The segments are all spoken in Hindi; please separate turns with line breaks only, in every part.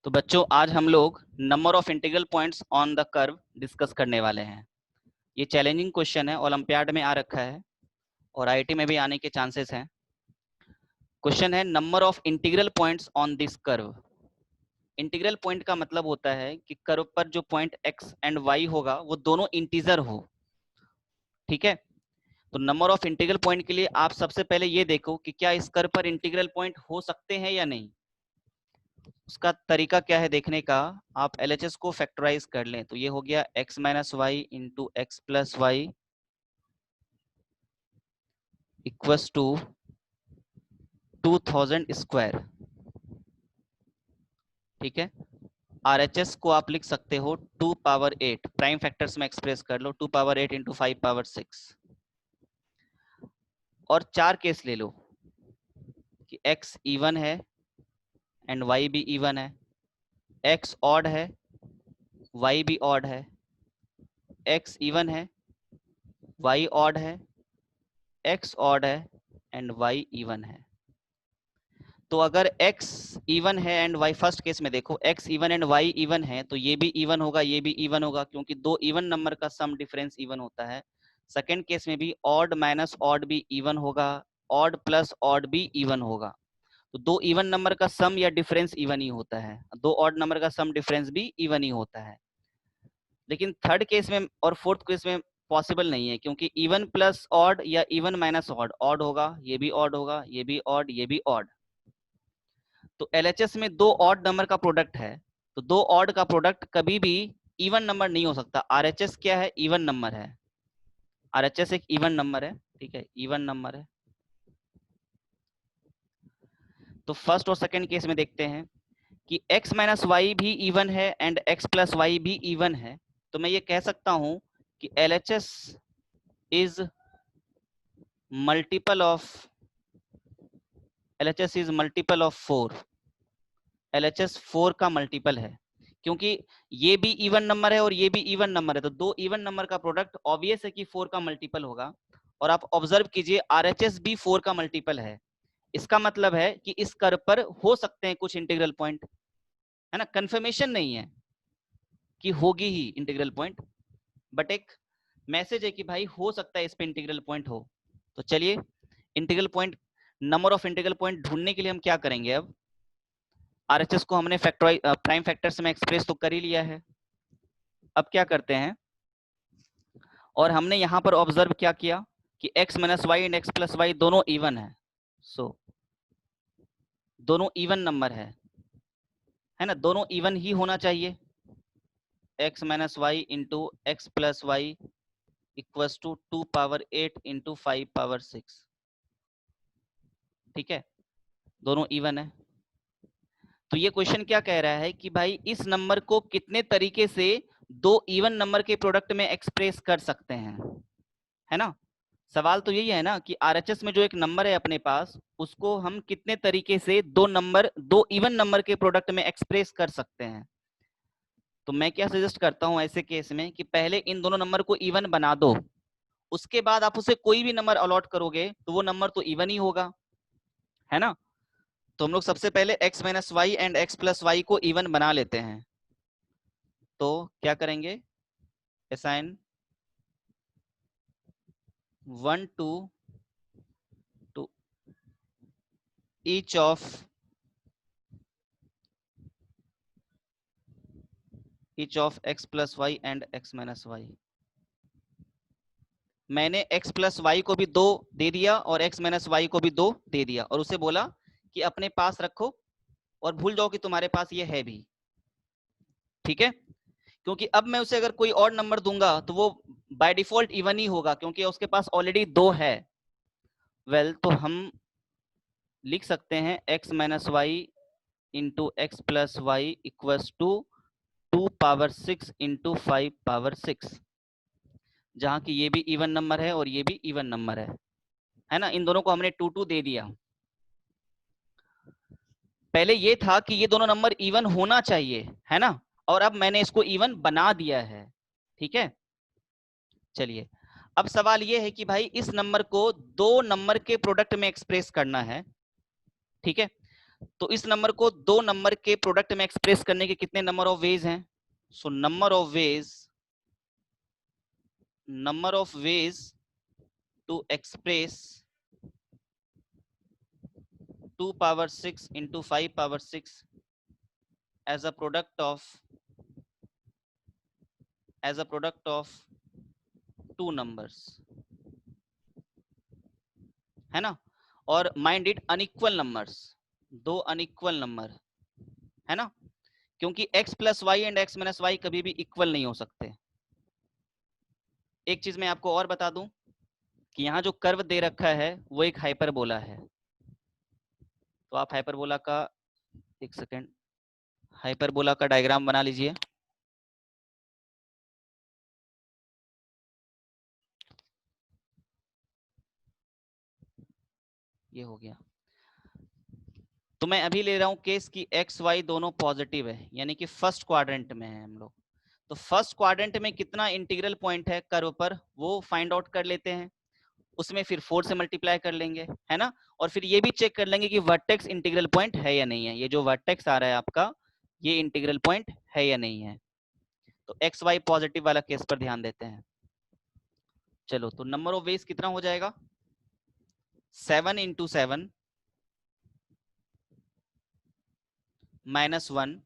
तो बच्चों आज हम लोग number of integral points on the curve discuss करने वाले हैं। ये चैलेंजिंग क्वेश्चन है, ओलंपियाड में आ रखा है और आईआईटी में भी आने के चांसेस हैं। क्वेश्चन है number of integral points on this curve. Integral point का मतलब होता है कि कर्व पर जो पॉइंट x एंड y होगा वो दोनों इंटीजर हो। ठीक है, तो नंबर ऑफ इंटीग्रल पॉइंट के लिए आप सबसे पहले ये देखो कि क्या इस कर्व पर इंटीग्रल पॉइंट हो सकते हैं या नहीं। उसका तरीका क्या है देखने का, आप LHS को फैक्टराइज कर लें तो ये हो गया x minus y into x plus y equals to 2000 square. ठीक है, RHS को आप लिख सकते हो 2 पावर 8, प्राइम फैक्टर्स में एक्सप्रेस कर लो 2 पावर 8 इंटू 5 पावर 6। और 4 केस ले लो कि x इवन है एंड y भी इवन है, x ऑड है y भी ऑड है, x इवन है y ऑड है, x ऑड है एंड y इवन है। तो अगर x इवन है एंड y, फर्स्ट केस में देखो x even and y even है तो ये भी इवन होगा, ये भी इवन होगा, क्योंकि दो इवन नंबर का सम डिफरेंस इवन होता है। सेकंड केस में भी ऑड माइनस ऑड भी इवन होगा, ऑड प्लस ऑड भी इवन होगा। तो दो इवन नंबर का सम या डिफरेंस इवन ही होता है, दो ऑड नंबर का सम डिफरेंस भी इवन ही होता है। लेकिन थर्ड केस में और फोर्थ केस में पॉसिबल नहीं है, क्योंकि इवन प्लस ऑड या इवन माइनस ऑड ऑड होगा, ये भी ऑड होगा, ये भी ऑड, ये भी ऑड। तो LHS में दो ऑड नंबर का प्रोडक्ट है, तो दो ऑड का प्रोडक्ट कभी भी इवन नंबर नहीं हो सकता। RHS क्या है? इवन नंबर है। RHS एक इवन नंबर है, ठीक है, इवन नंबर है। तो फर्स्ट और सेकंड केस में देखते हैं कि x माइनस वाई भी इवन है एंड x प्लस वाई भी इवन है। तो मैं ये कह सकता हूं कि LHS is multiple of LHS is multiple of 4। LHS 4 का मल्टीपल है, क्योंकि ये भी इवन नंबर है और ये भी इवन नंबर है, तो दो इवन नंबर का प्रोडक्ट ऑब्वियस है कि 4 का मल्टीपल होगा। और आप ऑब्जर्व कीजिए RHS भी 4 का मल्टीपल है। इसका मतलब है कि इस कर्व पर हो सकते हैं कुछ इंटीग्रल पॉइंट, है ना। कंफर्मेशन नहीं है कि होगी ही इंटीग्रल पॉइंट, बट एक मैसेज है कि भाई हो सकता है इस पे इंटीग्रल पॉइंट हो। तो चलिए integral point, number of integral point ढूंढने के लिए हम क्या करेंगे, अब RHS को हमने प्राइम फैक्टर्स में एक्सप्रेस तो कर ही लिया है। अब क्या करते हैं, और हमने यहां पर ऑब्जर्व क्या किया कि x minus y and x plus y दोनों इवन है। सो दोनों इवन नंबर है ना, दोनों इवन ही होना चाहिए। x minus y into x plus y equals to 2 power 8 into 5 power 6। ठीक है, दोनों इवन है। तो ये क्वेश्चन क्या कह रहा है कि भाई इस नंबर को कितने तरीके से दो इवन नंबर के प्रोडक्ट में एक्सप्रेस कर सकते हैं, है ना। सवाल तो यही है ना कि RHS में जो एक नंबर है अपने पास, उसको हम कितने तरीके से दो इवन नंबर के प्रोडक्ट में एक्सप्रेस कर सकते हैं। तो मैं क्या सजेस्ट करता हूं ऐसे केस में कि पहले इन दोनों नंबर को इवन बना दो, उसके बाद आप उसे कोई भी नंबर अलॉट करोगे तो वो नंबर तो इवन ही होगा, है ना। तो हम लोग सबसे पहले x minus y and x plus y को इवन बना लेते हैं। तो क्या करेंगे, assign 1 to each of x plus y and x minus y। मैंने x प्लस वाई को भी 2 दे दिया और x माइनस वाई को भी 2 दे दिया, और उसे बोला कि अपने पास रखो और भूल जाओ कि तुम्हारे पास ये है भी। ठीक है, क्योंकि अब मैं उसे अगर कोई और नंबर दूंगा तो वो बाय डिफॉल्ट इवन ही होगा, क्योंकि उसके पास ऑलरेडी 2 है। वेल तो हम लिख सकते हैं x minus y into x plus y equals to 2 power 6 into 5 power 6, जहां की ये भी इवन नंबर है और ये भी इवन नंबर है ना। इन दोनों को हमने 2 2 दे दिया। पहले ये था कि ये दोनों नंबर इवन होना चाहिए, है ना, और अब मैंने इसको इवन बना दिया है। ठीक है, चलिए अब सवाल ये है कि भाई इस नंबर को दो नंबर के प्रोडक्ट में एक्सप्रेस करना है। ठीक है, तो इस नंबर को दो नंबर के प्रोडक्ट में एक्सप्रेस करने के कितने नंबर ऑफ वेज हैं? So number of ways to express 2 power 6 into 5 power 6 as a product of two numbers, है ना? और माइंड इट अनइक्वल नंबर्स, दो अनइक्वल नंबर, है ना? क्योंकि x plus y and x minus y कभी भी इक्वल नहीं हो सकते। एक चीज मैं आपको और बता दूं कि यहाँ जो कर्व दे रखा है वो एक हाइपरबोला है। तो आप हाइपरबोला का, एक सेकेंड, हाइपरबोला का डायग्राम बना लीजिए। ये हो गया। तो मैं अभी ले रहा हूं केस की एक्स वाई दोनों पॉजिटिव है, यानी कि फर्स्ट क्वाड्रेंट में है हम लोग। तो फर्स्ट क्वाड्रेंट में कितना इंटीग्रल पॉइंट है कर्व पर वो फाइंड आउट कर लेते हैं, उसमें फिर 4 से मल्टीप्लाई कर लेंगे, है ना? और फिर ये भी चेक कर लेंगे कि वर्टेक्स इंटीग्रल पॉइंट है या नहीं है। ये जो वर्टेक्स आ रहा है आपका, ये इंटीग्रल पॉइंट है या नहीं है। तो एक्स वाई पॉजिटिव वाला केस पर ध्यान देते हैं। चलो, तो नंबर ऑफ वेज कितना हो जाएगा? 7 into 7 माइनस 1।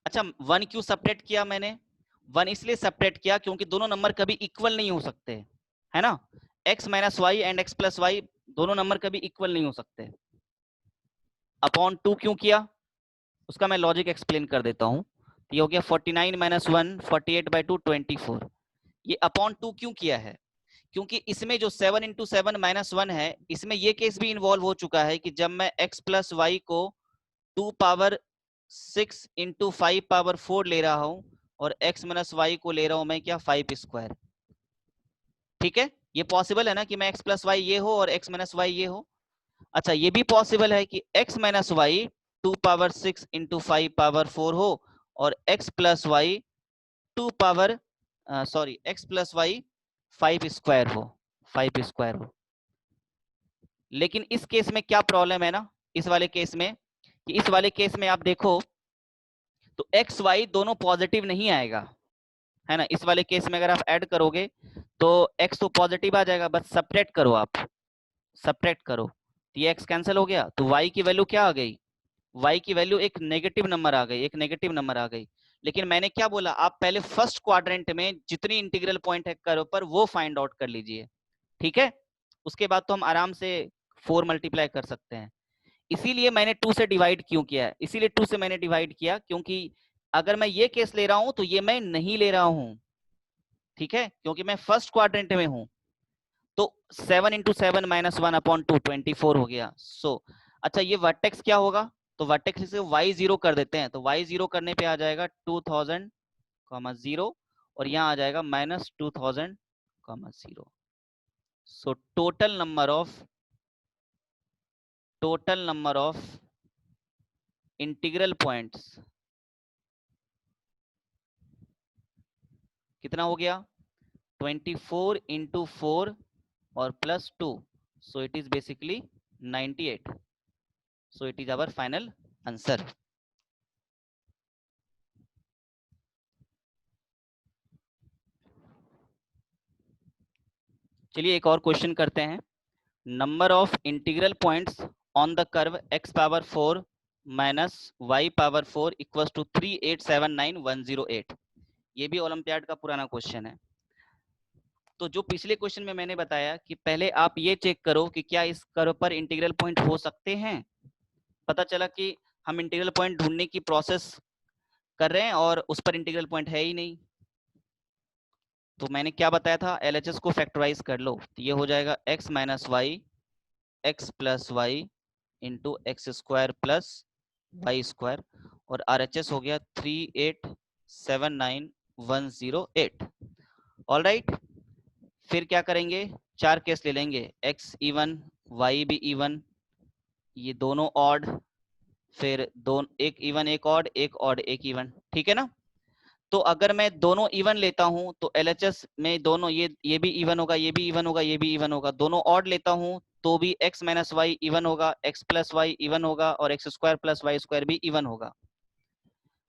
अच्छा, 1 क्यों सेपरेट किया मैंने? 1 इसलिए सेपरेट किया क्योंकि दोनों नंबर कभी इक्वल नहीं हो सकते, है ना? x minus y and x plus y दोनों नंबर कभी इक्वल नहीं हो सकते। अपॉन 2 क्यों किया, उसका मैं लॉजिक एक्सप्लेन कर देता हूं। ये हो गया 49 माइनस 1, 48/2 24। ये अपॉन 2 क्यों किया है? क्योंकि इसमें जो 7 इंटू 7 माइनस 1 है, इसमें ये केस भी इन्वॉल्व हो चुका है कि जब मैं x प्लस वाई को 2 पावर 6 इंटू 5 पावर 4 ले रहा हूं और x माइनस वाई को ले रहा हूं मैं क्या, 5 स्क्वायर। ठीक है, ये पॉसिबल है ना कि मैं x प्लस वाई ये हो और x माइनस वाई ये हो। अच्छा, ये भी पॉसिबल है कि x minus y 2 power 6 into 5 power 4 हो और x plus y 2 power sorry x plus y 5 square हो, 5 स्क्वायर हो। लेकिन इस केस में क्या प्रॉब्लम है ना, इस वाले केस में, कि इस वाले केस में आप देखो तो एक्स वाई दोनों पॉजिटिव नहीं आएगा, है ना? इस वाले केस में अगर आप ऐड करोगे तो एक्स तो पॉजिटिव आ जाएगा, बस सब्ट्रैक्ट करो, आप सब्ट्रैक्ट करो तो ये एक्स कैंसिल हो गया, तो वाई की वैल्यू क्या आ गई? वाई की वैल्यू एक नेगेटिव नंबर आ गई, एक नेगेटिव नंबर आ गई। लेकिन मैंने क्या बोला, आप पहले फर्स्ट क्वाड्रेंट में जितनी इंटीग्रल पॉइंट है कर्व पर वो फाइंड आउट कर लीजिए, ठीक है? उसके बाद तो हम आराम से 4 मल्टीप्लाई कर सकते हैं। इसीलिए मैंने 2 से डिवाइड क्यों किया है, इसीलिए 2 से मैंने डिवाइड किया क्योंकि अगर मैं ये केस ले रहा हूं तो ये मैं नहीं ले रहा हूं, ठीक है? क्योंकि मैं फर्स्ट क्वाड्रेंट में हूं। तो 7 इंटू 7 माइनस 1 अपॉन 2 24 हो गया। अच्छा, ये वर्टेक्स क्या होगा? तो वर्टेक्स से y जीरो कर देते हैं, तो y जीरो करने पे आ जाएगा 2000 0 और यहाँ आ जाएगा minus 2000 0। So total number of integral points कितना हो गया? 24 इंटू 4 और plus 2, so it is basically 98। So it is our final answer. चलिए एक और क्वेश्चन करते हैं। Number of integral points on the curve x power 4 minus y power 4 equals to 3879108। ये भी ओलंपियाड का पुराना क्वेश्चन है। तो जो पिछले क्वेश्चन में मैंने बताया कि पहले आप ये चेक करो कि क्या इस कर्व पर इंटीग्रल पॉइंट हो सकते हैं। पता चला कि हम इंटीग्रल पॉइंट ढूंढने की प्रोसेस कर रहे हैं और उस पर इंटीग्रल पॉइंट है ही नहीं। तो मैंने क्या बताया था, LHS को फैक्टराइज कर लो, तो ये हो जाएगा x minus y x plus y into x square plus Y square, और RHS हो गया 3879108। ऑल राइट, फिर क्या करेंगे, 4 केस ले लेंगे, x इवन y भी इवन, ये दोनों ऑड, फिर एक इवन एक ऑड, एक ऑड एक इवन, ठीक है ना? तो अगर मैं दोनों इवन लेता हूं तो एलएचएस में दोनों ये भी इवन होगा, ये भी इवन होगा, ये भी इवन होगा। दोनों ऑड लेता हूं तो भी x माइनस वाई इवन होगा, x प्लस वाई इवन होगा और x square plus Y square भी इवन होगा।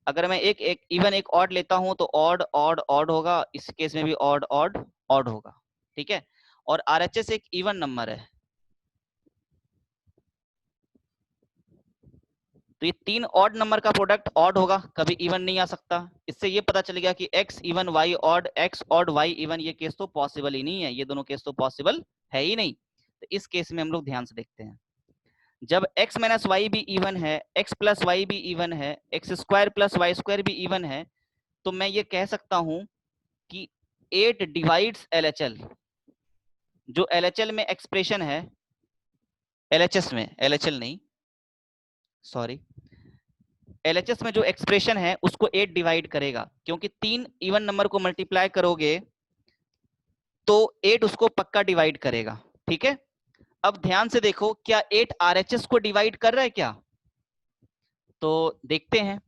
अगर मैं एक एक इवन एक ऑड लेता हूं तो ऑड ऑड ऑड होगा, इस केस में भी ऑड ऑड ऑड होगा। ठीक है, और आरएचएस एक इवन नंबर है, तो ये तीन ऑड नंबर का प्रोडक्ट ऑड होगा, कभी इवन नहीं आ सकता। इससे ये पता चल गया कि x even y odd, x odd y even, ये केस तो पॉसिबल ही नहीं है, ये दोनों केस तो पॉसिबल है ही नहीं। तो इस केस में हम लोग ध्यान से देखते हैं, जब x माइनस वाई भी इवन है, x प्लस वाई भी इवन है, x square plus Y square भी इवन है, तो मैं ये कह सकता हूं कि 8 डिवाइड्स LHL। जो LHL में एक्सप्रेशन है, LHS में, LHL नहीं सॉरी, LHS में जो एक्सप्रेशन है उसको 8 डिवाइड करेगा, क्योंकि 3 इवन नंबर को मल्टीप्लाई करोगे तो 8 उसको पक्का डिवाइड करेगा। ठीक है, अब ध्यान से देखो, क्या 8 RHS को डिवाइड कर रहा है क्या? तो देखते हैं,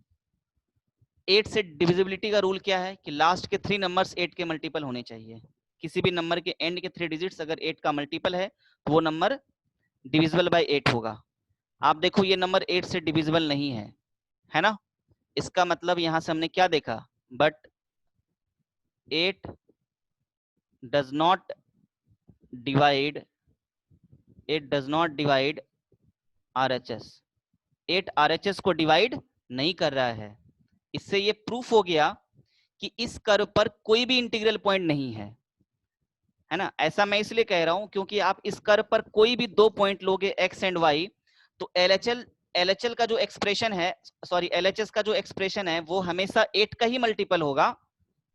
8 से डिविजिबिलिटी का रूल क्या है कि लास्ट के 3 नंबर्स 8 के मल्टीपल होने चाहिए। किसी भी नंबर के एंड के 3 डिजिट्स अगर 8 का मल्टीपल है तो वो नंबर डिविजिबल बाय 8 होगा। आप देखो ये नंबर 8 से डिविजिबल नहीं है ना, इसका मतलब यहां से हमने क्या देखा, but 8 does not divide, 8 does not divide RHS, 8 RHS को डिवाइड नहीं कर रहा है। इससे ये प्रूफ हो गया कि इस कर्व पर कोई भी इंटीग्रल पॉइंट नहीं है ना। ऐसा मैं इसलिए कह रहा हूं क्योंकि आप इस कर्व पर कोई भी 2 पॉइंट लोगे x एंड y, तो LHL का जो एक्सप्रेशन है, सॉरी LHS का जो एक्सप्रेशन है वो हमेशा 8 का ही मल्टीपल होगा।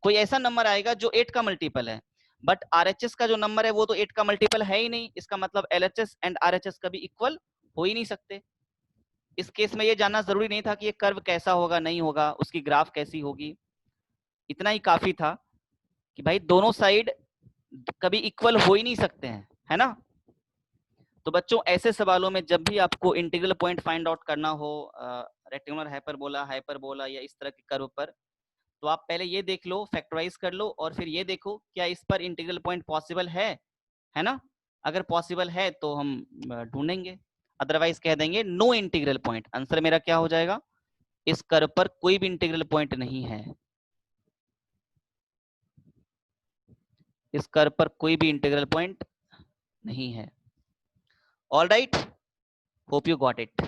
कोई ऐसा नंबर आएगा जो 8 का मल्टीपल है, बट RHS का जो नंबर है वो तो 8 का मल्टीपल है ही नहीं। इसका मतलब LHS एंड RHS कभी इक्वल हो ही नहीं सकते। इस केस में ये जानना जरूरी नहीं था कि ये कर्व कैसा होगा, नहीं होगा, उसकी ग्राफ कैसी होगी, इतना ही काफी था कि भाई दोनों साइड कभी इक्वल हो ही नहीं सकते हैं, है ना। तो बच्चों ऐसे सवालों में जब भी आपको इंटीग्रल पॉइंट फाइंड आउट करना हो रेक्टेंगुलर हाइपरबोला, हाइपरबोला या इस तरह के कर्व पर, तो आप पहले ये देख लो, फैक्टराइज कर लो और फिर ये देखो क्या इस पर इंटीग्रल पॉइंट पॉसिबल है ना। अगर पॉसिबल है तो हम ढूंढेंगे, अदरवाइज कह देंगे नो इंटीग्रल पॉइंट। आंसर मेरा क्या हो जाएगा, इस कर्व पर कोई भी इंटीग्रल पॉइंट नहीं है, इस कर्व पर कोई भी इंटीग्रल पॉइंट नहीं है। All right, hope you got it.